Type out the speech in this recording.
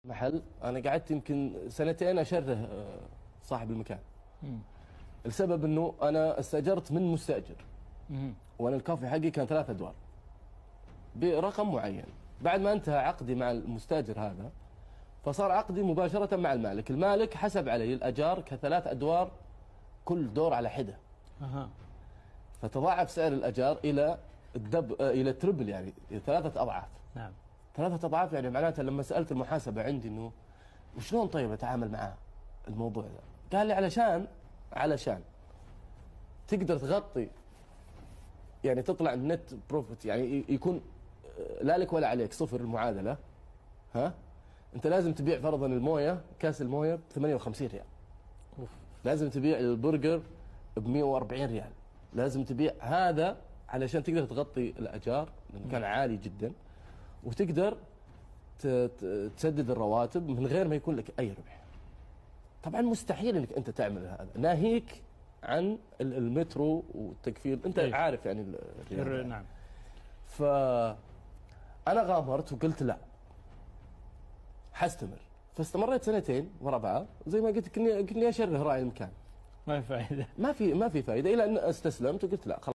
محل انا قعدت يمكن سنتين اشره صاحب المكان. السبب انه انا استاجرت من مستاجر. وانا الكافي حقي كان 3 ادوار برقم معين. بعد ما انتهى عقدي مع المستاجر هذا فصار عقدي مباشره مع المالك. المالك حسب علي الاجار ك3 ادوار كل دور على حده. فتضاعف سعر الاجار الى الى التربل، يعني 3 اضعاف. نعم. 3 اضعاف، يعني معناتها لما سالت المحاسبه عندي انه وشلون طيب اتعامل مع الموضوع ده؟ قال لي علشان تقدر تغطي، يعني تطلع النت بروفيت، يعني يكون لا لك ولا عليك، صفر المعادله. انت لازم تبيع فرضا المويه، كاس المويه ب 58 ريال. لازم تبيع البرجر ب 140 ريال. لازم تبيع هذا علشان تقدر تغطي الاجار لانه كان عالي جدا، وتقدر تسدد الرواتب من غير ما يكون لك اي ربح. طبعا مستحيل انك انت تعمل هذا، ناهيك عن المترو والتكفيل، انت عارف يعني نعم. فانا غامرت وقلت لا، حستمر. فاستمريت 2 ورا بعض، زي ما قلت كني اشره راعي المكان. ما في فائده. ما في فائده، الى ان استسلمت وقلت لا خلاص.